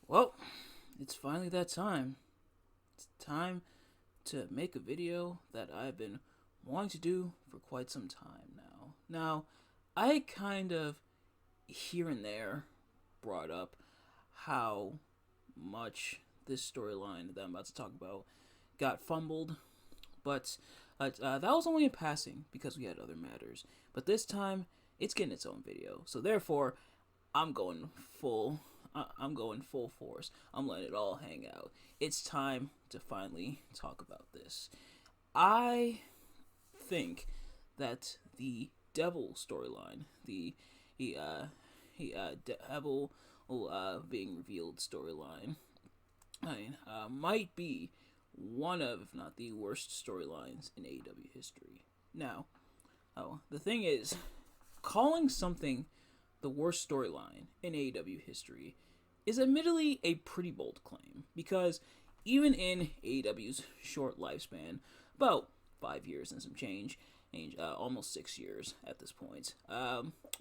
Well, it's finally that time. It's time to make a video that I've been wanting to do for quite some time now. I kind of here and there brought up how much this storyline that I'm about to talk about got fumbled, but that was only in passing because we had other matters. But this time, it's getting its own video. So therefore, I'm going full. I'm going full force. I'm letting it all hang out. It's time to finally talk about this. I think that the Devil storyline, the Devil being revealed storyline, might be one of, if not the worst storylines in AEW history. Now, the thing is, calling something the worst storyline in AEW history is admittedly a pretty bold claim because even in AEW's short lifespan, about 5 years and some change, almost 6 years at this point,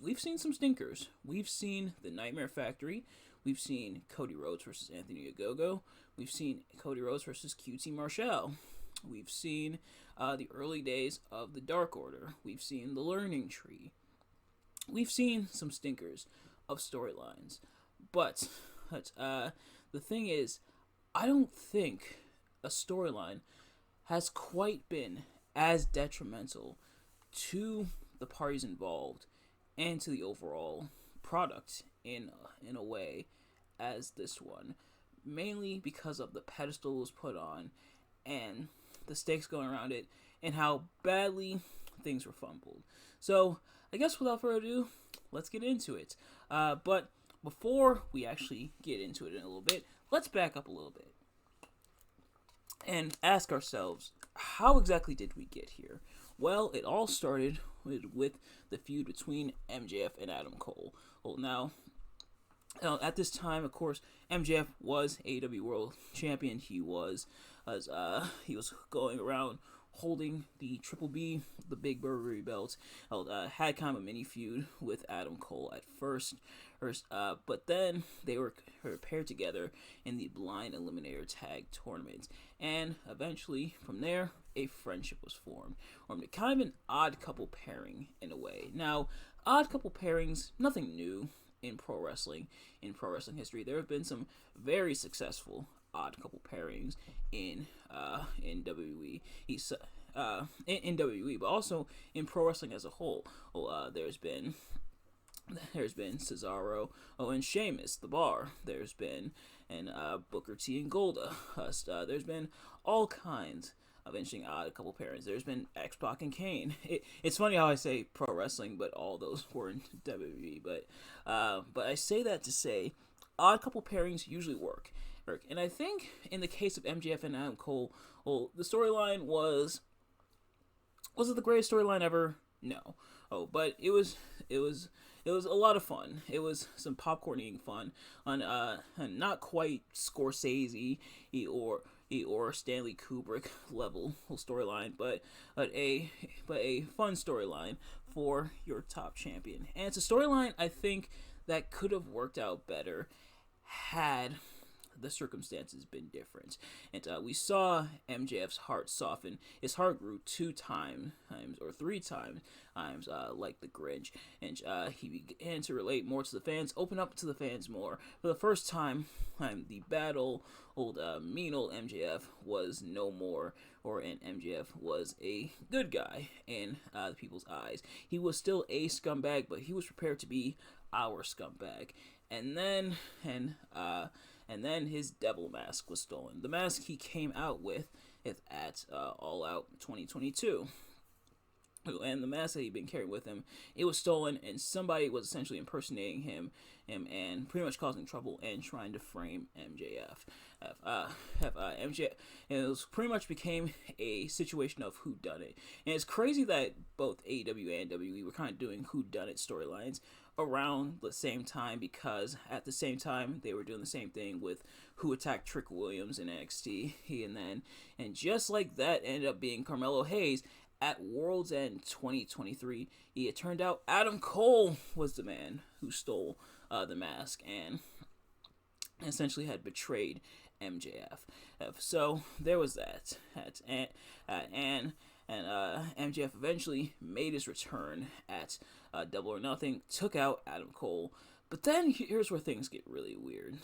we've seen some stinkers. We've seen the Nightmare Factory. We've seen Cody Rhodes versus Anthony Ogogo. We've seen Cody Rhodes versus QT Marshall. We've seen the early days of the Dark Order. We've seen the Learning Tree. We've seen some stinkers of storylines. But the thing is, I don't think a storyline has quite been as detrimental to the parties involved and to the overall product in a way as this one, mainly because of the pedestal it was put on and the stakes going around it and how badly things were fumbled. So I guess without further ado, let's get into it. But before we actually get into it in a little bit, let's back up a little bit and ask ourselves, how exactly did we get here? Well, it all started with the feud between MJF and Adam Cole. Well, now, at this time, of course, MJF was AEW World Champion. He was going around holding the Triple B, the Big Burberry belt. Had kind of a mini feud with Adam Cole at first, but then they were paired together in the Blind Eliminator Tag Tournament, and eventually from there a friendship was formed, or kind of an odd couple pairing in a way. Now, odd couple pairings, nothing new in pro wrestling. In pro wrestling history, there have been some very successful odd couple pairings in WWE. In WWE, but also in pro wrestling as a whole. There's been Cesaro, and Sheamus, the Bar. There's been Booker T and Golda. There's been all kinds of interesting odd couple pairings. There's been X-Pac and Kane. It's funny how I say pro wrestling, but all those were in WWE. But I say that to say odd couple pairings usually work. And I think in the case of MJF and Adam Cole, well, the storyline was it the greatest storyline ever? No. But it was a lot of fun. It was some popcorn eating fun on not quite Scorsese or Stanley Kubrick level storyline, but a fun storyline for your top champion. And it's a storyline I think that could have worked out better had the circumstances been different. And we saw MJF's heart soften. His heart grew 2 times or 3 times, like the Grinch. And he began to relate more to the fans, open up to the fans more. For the first time, the bad old mean old MJF was no more, and MJF was a good guy in the people's eyes. He was still a scumbag, but he was prepared to be our scumbag. And then his devil mask was stolen. The mask he came out with at All Out 2022. And the mask that he'd been carrying with him, it was stolen, and somebody was essentially impersonating him and pretty much causing trouble and trying to frame MJF. MJF, and it was pretty much became a situation of whodunit. And it's crazy that both AEW and WWE were kind of doing whodunit storylines around the same time, because at the same time they were doing the same thing with Who Attacked Trick Williams in NXT. And just like that ended up being Carmelo Hayes at World's End 2023. It turned out Adam Cole was the man who stole the mask, and essentially had betrayed MJF. So there was that. And MJF eventually made his return at Double or Nothing, took out Adam Cole. But then here's where things get really weird.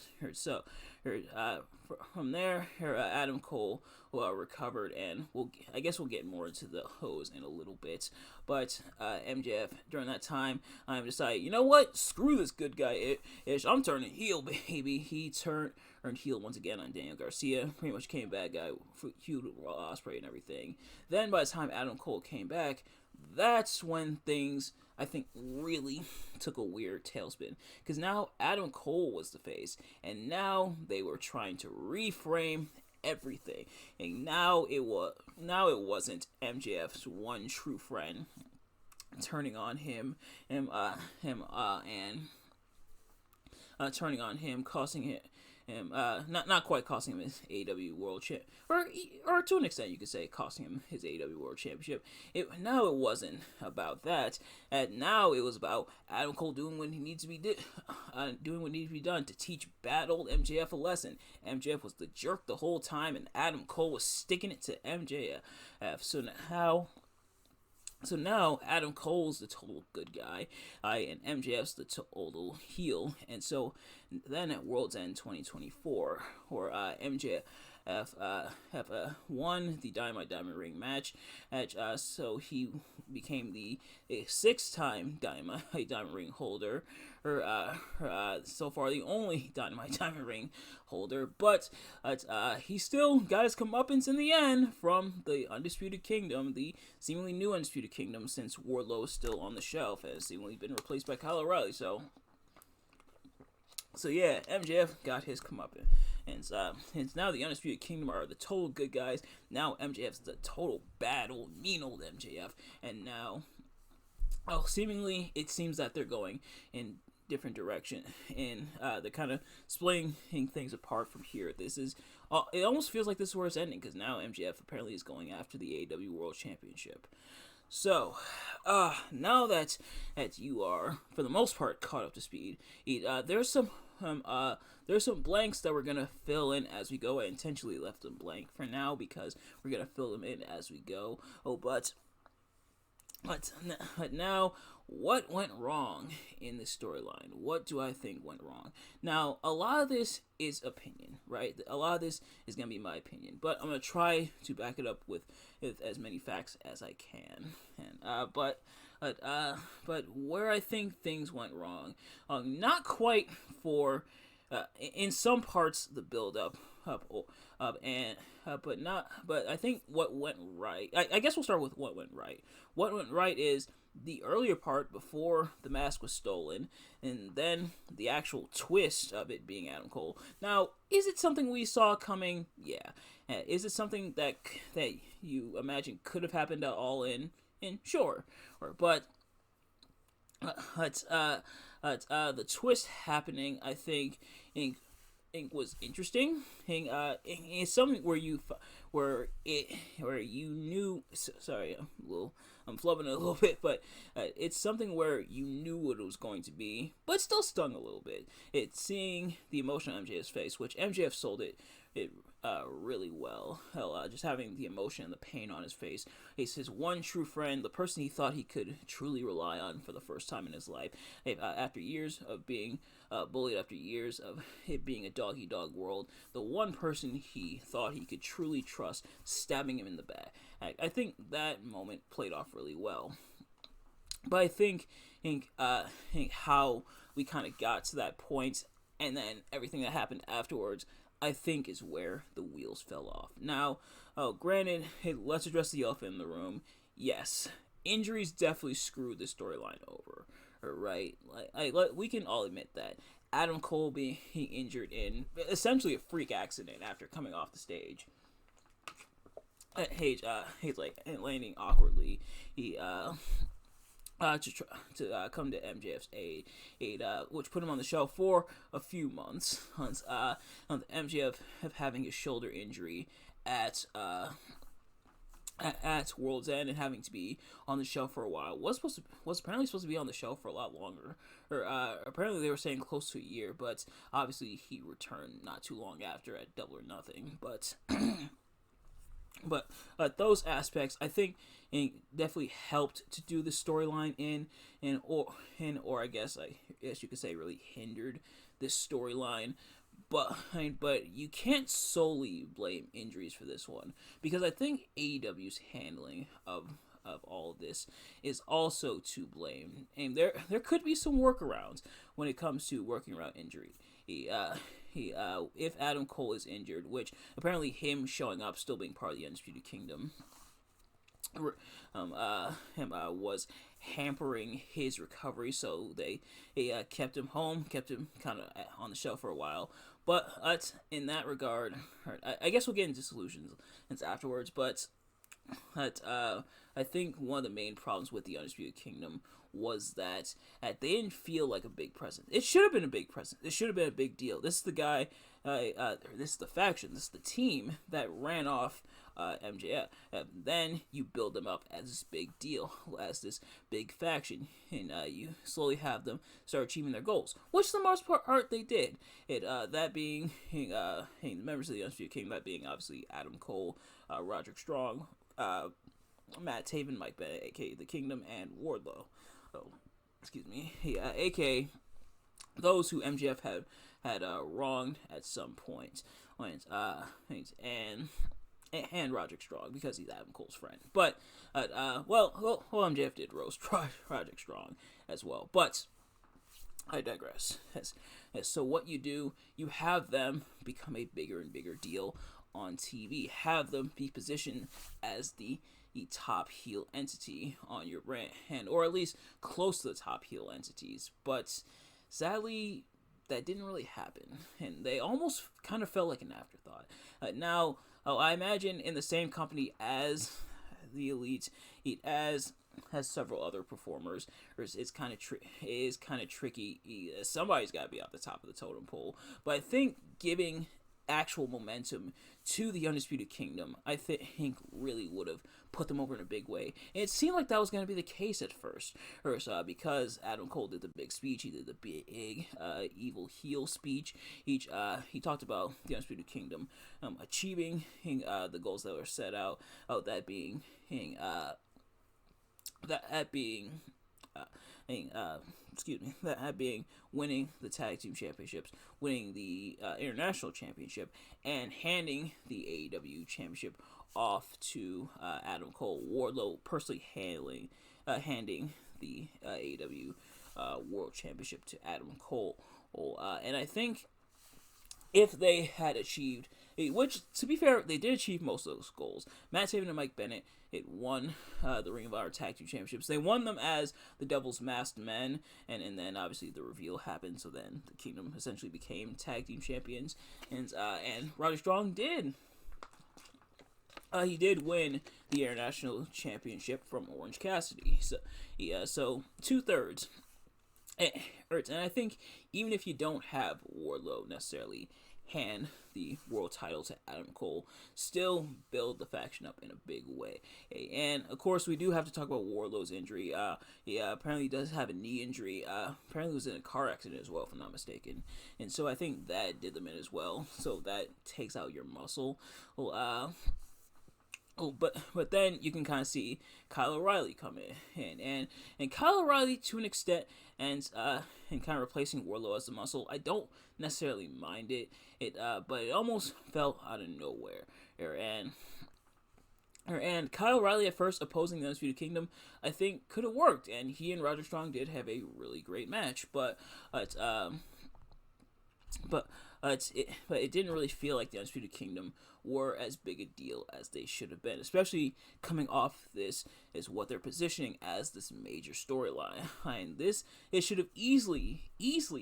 From there, Adam Cole recovered, and I guess we'll get more into the hose in a little bit. But MJF during that time, decided, you know what? Screw this good guy ish. I'm turning heel, baby. He turned heel once again on Daniel Garcia. Pretty much came bad guy, feud with Ospreay and everything. Then by the time Adam Cole came back, that's when things, I think, really took a weird tailspin. Because now Adam Cole was the face, and now they were trying to reframe everything. And now it wasn't MJF's one true friend turning on him and turning on him, causing him. Not quite costing him his AEW World Champ, or to an extent you could say costing him his AEW World Championship. Now it wasn't about that. Now it was about Adam Cole doing what he needs to be doing what needs to be done to teach bad old MJF a lesson. MJF was the jerk the whole time, and Adam Cole was sticking it to MJF. So now Adam Cole's the total good guy, and MJF's the total heel. And so then at World's End 2024, where MJF won the Dynamite Diamond Ring match, so he became the six-time Dynamite Diamond Ring holder, so far the only Dynamite Diamond Ring holder, but he still got his comeuppance in the end from the Undisputed Kingdom, the seemingly new Undisputed Kingdom, since Wardlow is still on the shelf, has seemingly been replaced by Kyle O'Reilly. So yeah, MJF got his comeuppance. And now the Undisputed Kingdom are the total good guys. Now MJF's the total bad old, mean old MJF. And now, seemingly it seems that they're going in different direction, and they're kind of splitting things apart from here. It almost feels like this is where it's ending, because now MJF apparently is going after the AEW World Championship. So, now that you are, for the most part, caught up to speed, there's some blanks that we're gonna fill in as we go. I intentionally left them blank for now because we're gonna fill them in as we go. But now, what went wrong in this storyline? What do I think went wrong? Now, a lot of this is opinion, right? A lot of this is going to be my opinion, but I'm going to try to back it up with as many facts as I can. But where I think things went wrong, not quite for, in some parts, the build-up, but I think what went right, I guess we'll start with what went right. What went right is the earlier part before the mask was stolen, and then the actual twist of it being Adam Cole. Now, is it something we saw coming? Yeah. Is it something that you imagine could have happened at All In? Sure. But the twist happening, I think was interesting. It's something where you knew. Sorry, I'm flubbing a little bit, but it's something where you knew what it was going to be, but still stung a little bit. It's seeing the emotion on MJF's face, which MJF sold it really well. Just having the emotion and the pain on his face. He's his one true friend, the person he thought he could truly rely on for the first time in his life. After years of being bullied, after years of it being a dog-eat-dog world, the one person he thought he could truly trust, stabbing him in the back. I think that moment played off really well. But I think how we kind of got to that point, and then everything that happened afterwards, I think is where the wheels fell off. Now, granted, let's address the elephant in the room. Yes, injuries definitely screwed the storyline over, right? We can all admit that. Adam Cole being injured in essentially a freak accident after coming off the stage. He's landing awkwardly. He to come to MJF's aid, which put him on the shelf for a few months. MJF having his shoulder injury at World's End and having to be on the shelf for a while. Was apparently supposed to be on the shelf for a lot longer, or apparently they were saying close to a year, but obviously he returned not too long after at Double or Nothing. But those aspects, I think, definitely helped to do the storyline or I guess you could say really hindered this storyline. But you can't solely blame injuries for this one, because I think AEW's handling of all of this is also to blame, and there could be some workarounds when it comes to working around injury. If Adam Cole is injured, which apparently him showing up, still being part of the Undisputed Kingdom, was hampering his recovery, so they kept him home, kept him kind of on the shelf for a while. But in that regard, I guess we'll get into solutions afterwards. But I think one of the main problems with the Undisputed Kingdom was that they didn't feel like a big presence. It should have been a big presence. It should have been a big deal. This is the guy, this is the faction, this is the team that ran off MJF. Then you build them up as this big deal, as this big faction, and you slowly have them start achieving their goals, which for the most part they did. That being the members of the Undisputed Kingdom, that being obviously Adam Cole, Roderick Strong, Matt Taven, Mike Bennett, aka The Kingdom, and Wardlow. aka those who MJF had wronged at some point, and Roderick Strong, because he's Adam Cole's friend. But MJF did roast Roderick Strong as well. But I digress. So what you do, you have them become a bigger and bigger deal on TV. Have them be positioned as the top heel entity on your brand, or at least close to the top heel entities. But sadly, that didn't really happen, and they almost kind of felt like an afterthought. I imagine in the same company as the Elite, it has several other performers. It's kind of tricky. Somebody's got to be at the top of the totem pole. But I think giving actual momentum to the Undisputed Kingdom, I think really would have put them over in a big way. And it seemed like that was going to be the case at first, because Adam Cole did the big speech. He did the big evil heel speech. He talked about the Undisputed Kingdom achieving the goals that were set out. That being winning the tag team championships, winning the international championship, and handing the AEW championship off to Adam Cole. Wardlow personally handing the AEW World Championship to Adam Cole. And I think if they had achieved, which to be fair, they did achieve most of those goals. Matt Taven and Mike Bennett won the Ring of Honor Tag Team Championships. They won them as the Devil's Masked Men, and then obviously the reveal happened. So then the Kingdom essentially became Tag Team Champions, and Roderick Strong did. He did win the International Championship from Orange Cassidy. So 2/3. And I think even if you don't have Wardlow necessarily hand the world title to Adam Cole, still build the faction up in a big way. And of course, we do have to talk about Wardlow's injury. He apparently does have a knee injury. Apparently was in a car accident as well, if I'm not mistaken. And so I think that did them in as well. So that takes out your muscle. But then you can kind of see Kyle O'Reilly come in, and Kyle O'Reilly to an extent, and kind of replacing Wardlow as the muscle. I don't necessarily mind it, but it almost felt out of nowhere. And Kyle O'Reilly at first opposing the Undisputed Kingdom, I think could have worked, and he and Roderick Strong did have a really great match, but it didn't really feel like the Undisputed Kingdom were as big a deal as they should have been, especially coming off this is what they're positioning as this major storyline. And it should have easily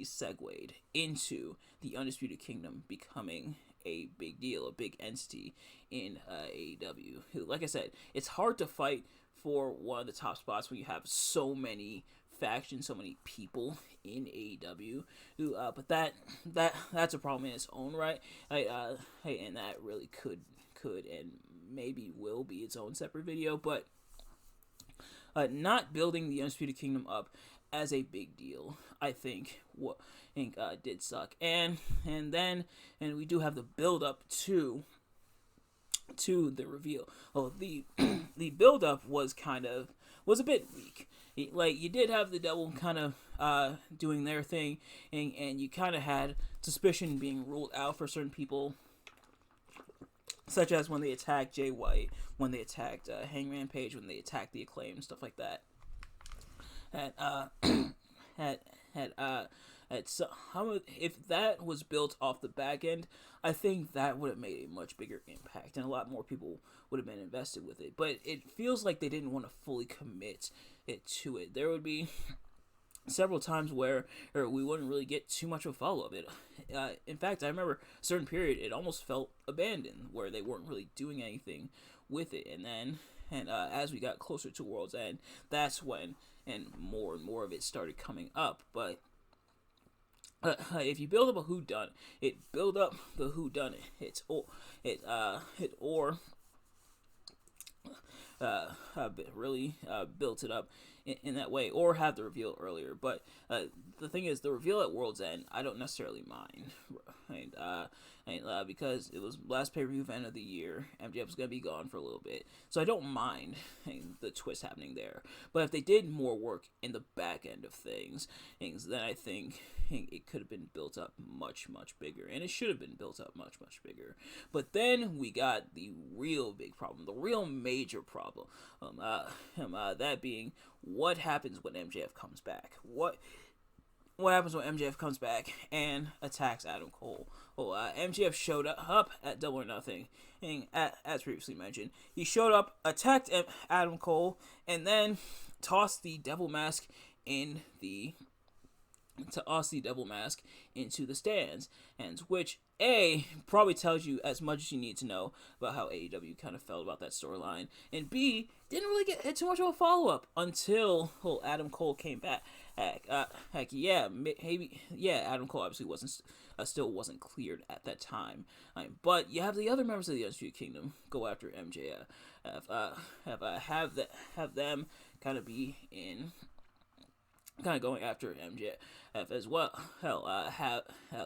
segued into the Undisputed Kingdom becoming a big deal, a big entity in AEW. Like I said, it's hard to fight for one of the top spots when you have so many factions, so many people in AEW. But that's a problem in its own right. And that really could and maybe will be its own separate video. But not building the Undisputed Kingdom up as a big deal. I think what did suck, and we do have the build up to the reveal. Oh, the the build up was a bit weak. Like, you did have the devil kind of doing their thing, and you kind of had suspicion being ruled out for certain people, such as when they attacked Jay White, when they attacked Hangman Page, when they attacked the Acclaim, stuff like that. Had so if that was built off the back end, I think that would have made a much bigger impact, and a lot more people would have been invested with it. But it feels like they didn't want to fully commit it to it. There would be several times where we wouldn't really get too much of a follow up. In fact, I remember a certain period it almost felt abandoned, where they weren't really doing anything with it. And then, as we got closer to World's End, that's when and more of it started coming up. But if you build up a whodunit, build up the whodunit. Really built it up in that way, or have the reveal earlier. But the thing is, the reveal at World's End, I don't necessarily mind, because it was last pay-per-view event of the year. MJF was gonna be gone for a little bit, so I don't mind the twist happening there. But if they did more work in the back end of things, then I think it could have been built up much bigger, and it should have been built up much bigger. But then we got the real big problem, the real major problem, that being what happens when MJF comes back. What happens when MJF comes back and attacks Adam Cole? Well, MJF showed up at Double or Nothing, and as previously mentioned, he showed up, attacked Adam Cole, and then tossed the devil mask into the stands, and which probably tells you as much as you need to know about how AEW kind of felt about that storyline, and B, didn't really get too much of a follow up until Adam Cole came back. Adam Cole obviously still wasn't cleared at that time, but you have the other members of the Undisputed Kingdom go after MJF, have them kind of be in. Kind of going after MJF as well. Have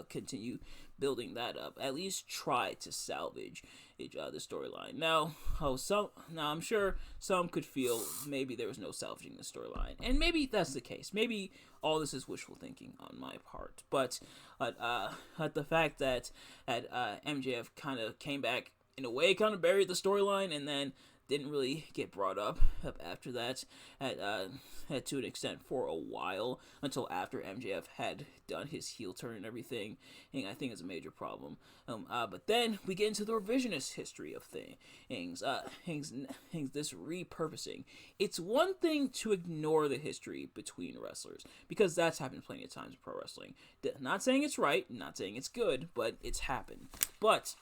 continue building that up. At least try to salvage the storyline. Now, I'm sure some could feel maybe there was no salvaging the storyline, and maybe that's the case. Maybe all this is wishful thinking on my part. But the fact that MJF kind of came back in a way, kind of buried the storyline, and then didn't really get brought up after that to an extent for a while, until after MJF had done his heel turn and everything, and I think is a major problem. But then we get into the revisionist history of things, this repurposing. It's one thing to ignore the history between wrestlers, because that's happened plenty of times in pro wrestling. Not saying it's right, not saying it's good, but it's happened. But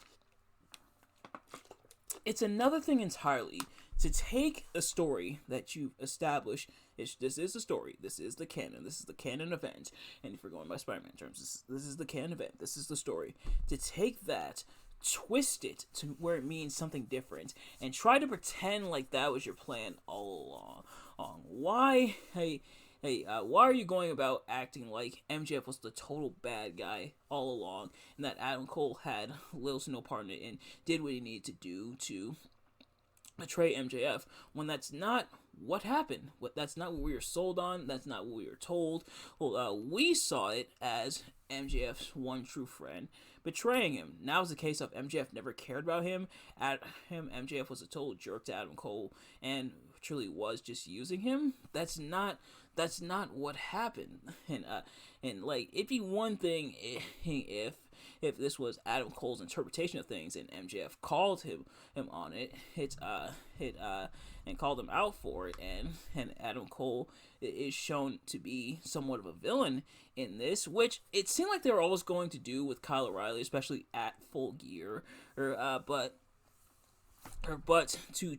it's another thing entirely to take a story that you've established. This is the story. This is the canon. This is the canon event. And if we're going by Spider-Man terms, this is the canon event. This is the story. To take that, twist it to where it means something different, and try to pretend like that was your plan all along. Why are you going about acting like MJF was the total bad guy all along, and that Adam Cole had little to no part in it and did what he needed to do to betray MJF, when that's not what happened? That's not what we were sold on. That's not what we were told. Well, we saw it as MJF's one true friend betraying him. Now it's the case of MJF never cared about him. MJF was a total jerk to Adam Cole and truly was just using him. That's not what happened. And like, it'd be one thing if this was Adam Cole's interpretation of things and MJF called him on it, and called him out for it, and Adam Cole is shown to be somewhat of a villain in this, which it seemed like they were always going to do with Kyle O'Reilly, especially at Full Gear, but to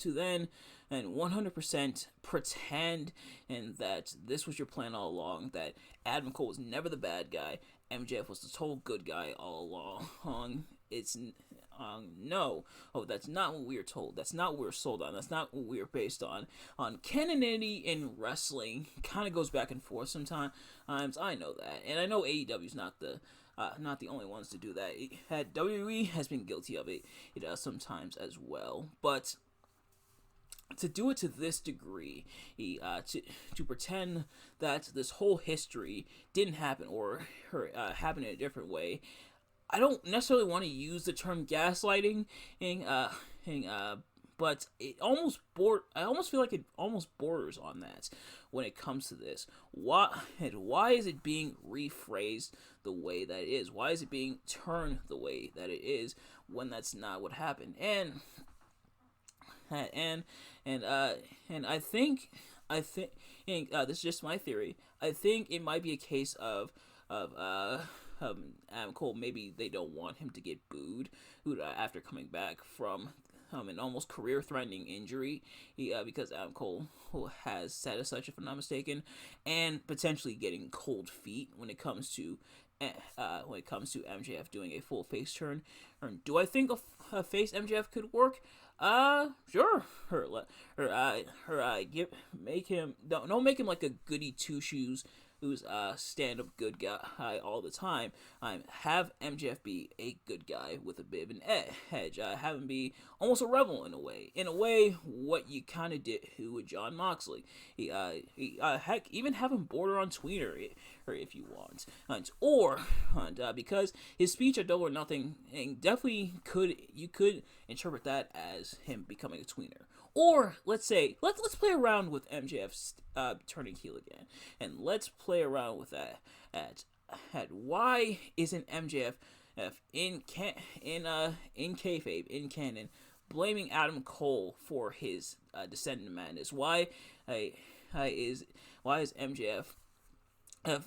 then and 100% pretend and that this was your plan all along, that Adam Cole was never the bad guy, MJF was the total good guy all along. It's No, that's not what we were told. That's not what we were sold on. That's not what we were based on. Canonicity in wrestling kind of goes back and forth sometimes. I know that, and I know AEW is not the only ones to do that. WWE has been guilty of it. It does sometimes as well, but to do it to this degree, to pretend that this whole history didn't happen or happened in a different way. I don't necessarily want to use the term gaslighting, but I almost feel like it almost borders on that when it comes to this. Why is it being rephrased the way that it is? Why is it being turned the way that it is when that's not what happened? And I think this is just my theory. I think it might be a case of Adam Cole. Maybe they don't want him to get booed after coming back from an almost career-threatening injury, because Adam Cole has said as such, if I'm not mistaken, and potentially getting cold feet when it comes to MJF doing a full face turn. Do I think a face MJF could work? Sure. Make him don't make him like a goody two shoes who's a stand-up good guy all the time. Have MJF be a good guy with a bit of an edge. Have him be almost a rebel in a way. What you kind of did with John Moxley. Heck, even have him border on tweener if you want. Because his speech at Double or Nothing, definitely you could interpret that as him becoming a tweener. Or let's play around with MJF's turning heel again, and let's play around with that. At why isn't MJF in kayfabe, in canon, blaming Adam Cole for his descent into madness? Why is MJF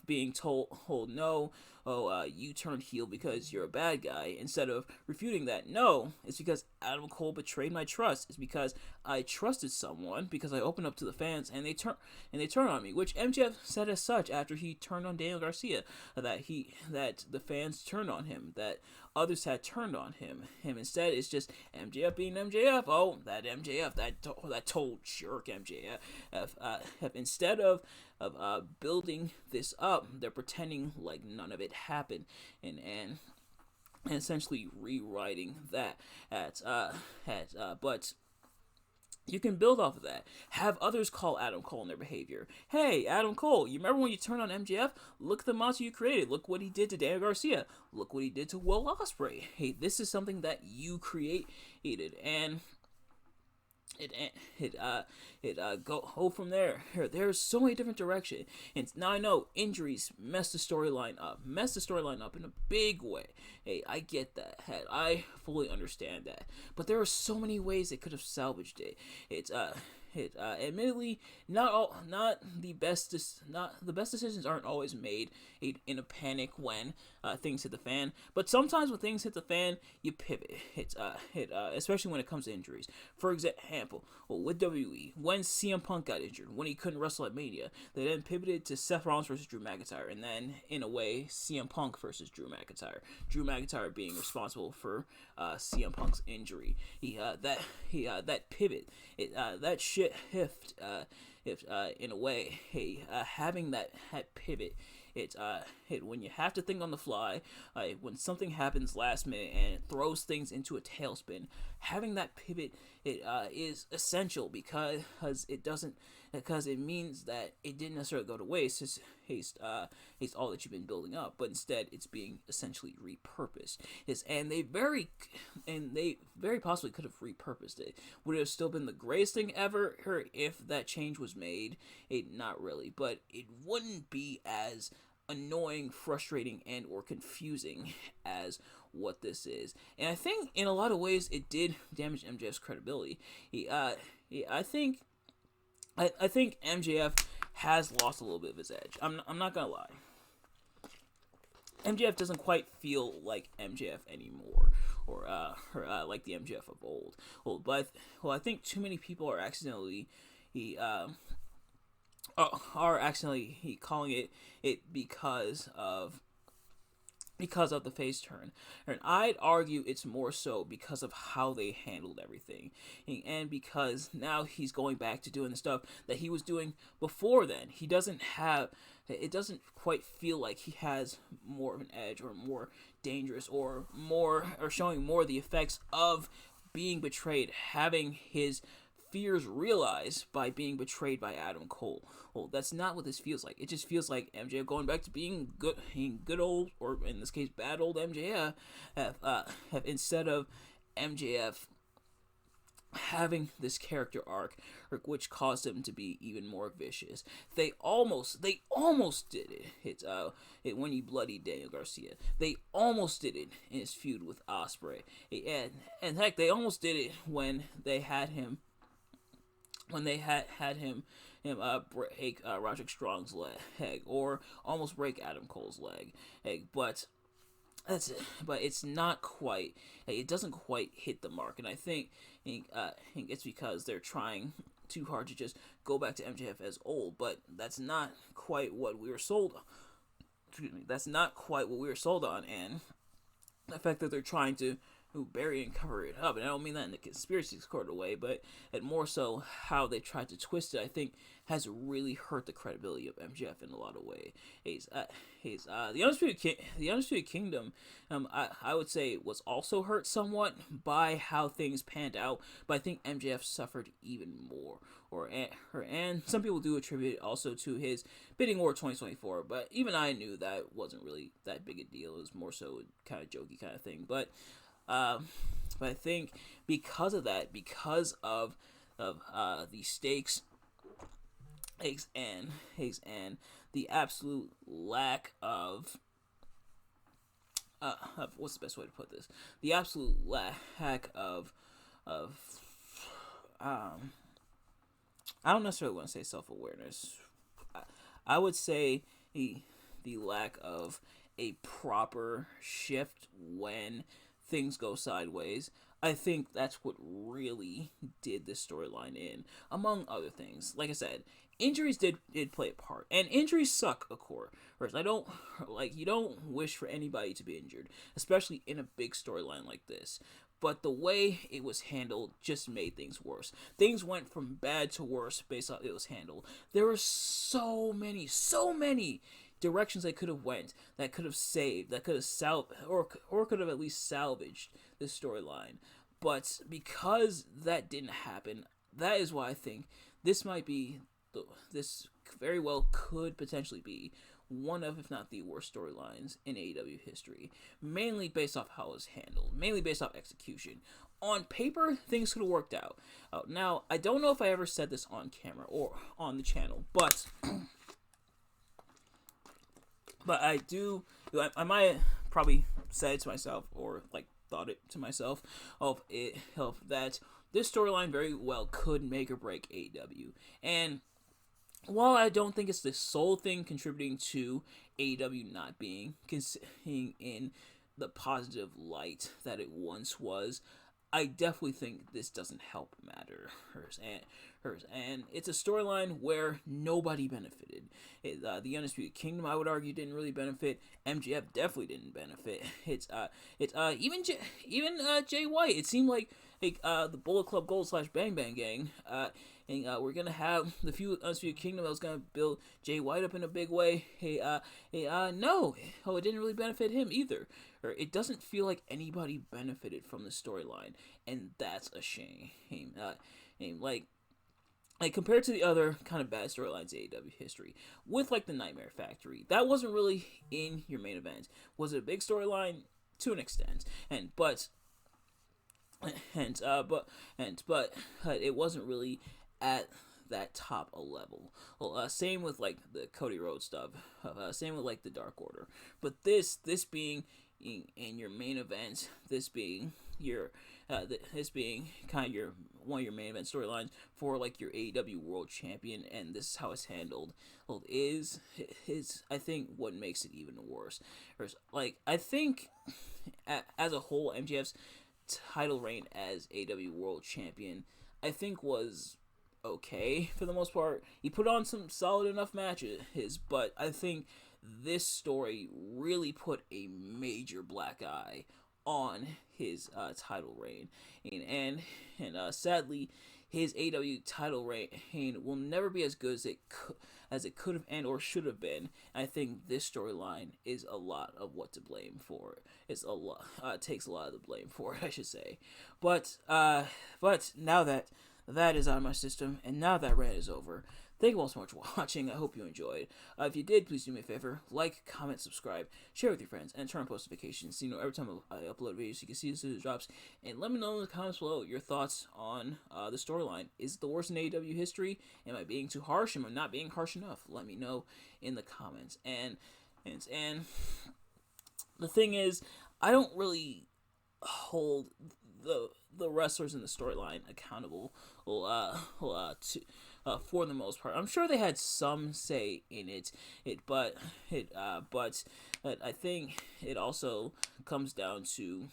being told no? You turned heel because you're a bad guy, instead of refuting that. No, it's because Adam Cole betrayed my trust. It's because I trusted someone, because I opened up to the fans and they turn on me, which MJF said as such after he turned on Daniel Garcia, that the fans turned on him, that others had turned on him. Instead, it's just MJF being MJF. Oh, that MJF, that told jerk MJF. Instead of building this up, they're pretending like none of it happened, and essentially rewriting that. But you can build off of that. Have others call Adam Cole on their behavior. Hey, Adam Cole, you remember when you turned on MJF? Look at the monster you created. Look what he did to Daniel Garcia. Look what he did to Will Ospreay. Hey, this is something that you created, and go from there. There's so many different directions, and now I know injuries mess the storyline up in a big way. Hey, I get that. I fully understand that, but there are so many ways they could have salvaged it. Admittedly, not the best decisions aren't always made in a panic when things hit the fan. But sometimes when things hit the fan, you pivot. Especially when it comes to injuries. For example, with WWE, when CM Punk got injured, when he couldn't wrestle at Mania, they then pivoted to Seth Rollins versus Drew McIntyre, and then in a way, CM Punk versus Drew McIntyre. Drew McIntyre being responsible for CM Punk's injury. That pivot, that shift, in a way, having that pivot. When you have to think on the fly, when something happens last minute and it throws things into a tailspin, having that pivot is essential, because it means that it didn't necessarily go to waste. It's all that you've been building up, but instead it's being essentially repurposed. And they very possibly could have repurposed it. Would it have still been the greatest thing ever if that change was made? Not really, but it wouldn't be as annoying, frustrating, and or confusing as what this is. And I think in a lot of ways it did damage MJF's credibility. I think MJF has lost a little bit of his edge. I'm not gonna lie. MJF doesn't quite feel like MJF anymore, or like the MJF of old. I think too many people are accidentally calling it because of because of the face turn. And I'd argue it's more so because of how they handled everything. And because now he's going back to doing the stuff that he was doing before then. He doesn't have, it doesn't quite feel like he has more of an edge or more dangerous or more, or showing more the effects of being betrayed, having his fears realized by being betrayed by Adam Cole. Well, that's not what this feels like. It just feels like MJF going back to being good old, or in this case, bad old MJF, instead of MJF having this character arc, which caused him to be even more vicious. They almost did it. When he bloodied Daniel Garcia. They almost did it in his feud with Ospreay, and heck, they almost did it when they had him. When they had him break Roderick Strong's leg, or almost break Adam Cole's leg, but that's it. But it's not quite. It doesn't quite hit the mark, and I think it's because they're trying too hard to just go back to MJF as old. But that's not quite what we were sold on. Excuse me. That's not quite what we were sold on, and the fact that they're trying to bury and cover it up, and I don't mean that in the conspiracy sort of way, but more so how they tried to twist it, I think, has really hurt the credibility of MJF in a lot of ways. The Undisputed Kingdom, I would say, was also hurt somewhat by how things panned out, but I think MJF suffered even more. And some people do attribute it also to his bidding war 2024, but even I knew that wasn't really that big a deal. It was more so kind of jokey kind of thing, but I think because of that, because of the stakes and the absolute lack of what's the best way to put this? The absolute lack of I don't necessarily want to say self-awareness. I would say the lack of a proper shift when things go sideways. I think that's what really did this storyline in, among other things. Like I said, injuries did play a part, and injuries suck, of course. You don't wish for anybody to be injured, especially in a big storyline like this. But the way it was handled just made things worse. Things went from bad to worse based on how it was handled. There were so many directions they could have went, that could have saved, that could have or could have at least salvaged this storyline. But because that didn't happen, that is why I think this this very well could potentially be one of, if not the worst storylines in AEW history. Mainly based off how it was handled, mainly based off execution. On paper, things could have worked out. Now, I don't know if I ever said this on camera or on the channel, but I do. I might probably said it to myself, or thought it to myself, of that this storyline very well could make or break AEW. And while I don't think it's the sole thing contributing to AEW not being in the positive light that it once was, I definitely think this doesn't help matters. And it's a storyline where nobody benefited. The Undisputed Kingdom, I would argue, didn't really benefit. MJF definitely didn't benefit. Even Jay White. It seemed like the Bullet Club Gold / Bang Bang Gang. And we're gonna have the feud Undisputed Kingdom that was gonna build Jay White up in a big way. No, it didn't really benefit him either. Or it doesn't feel like anybody benefited from the storyline, and that's a shame. Like compared to the other kind of bad storylines in AEW history, with the Nightmare Factory, that wasn't really in your main event. Was it a big storyline? To an extent, but it wasn't really at that top a level. Well, same with the Cody Rhodes stuff. Same with the Dark Order. But this being in your main event, this being kind of one of your main event storylines for your AEW World Champion, and this is how it's handled. Well, is I think what makes it even worse. I think as a whole, MJF's title reign as AEW World Champion, I think was okay for the most part. He put on some solid enough matches, but I think this story really put a major black eye on his title reign, and sadly, his AEW title reign will never be as good as it could have and or should have been. I think this storyline is a lot of what to blame for it. It's a lot takes a lot of the blame for it, I should say. But now that that is out of my system, and now that rant is over, thank you all so much for watching. I hope you enjoyed. If you did, please do me a favor. Like, comment, subscribe, share with your friends, and turn on post notifications so you know every time I upload videos you can see this as it drops. And let me know in the comments below your thoughts on the storyline. Is it the worst in AEW history? Am I being too harsh? Am I not being harsh enough? Let me know in the comments. And the thing is, I don't really hold the wrestlers in the storyline accountable for the most part. I'm sure they had some say in but I think it also comes down to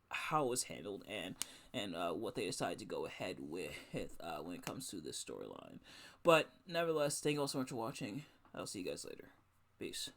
how it was handled and what they decided to go ahead with when it comes to this storyline. But nevertheless, thank you all so much for watching. I'll see you guys later. Peace.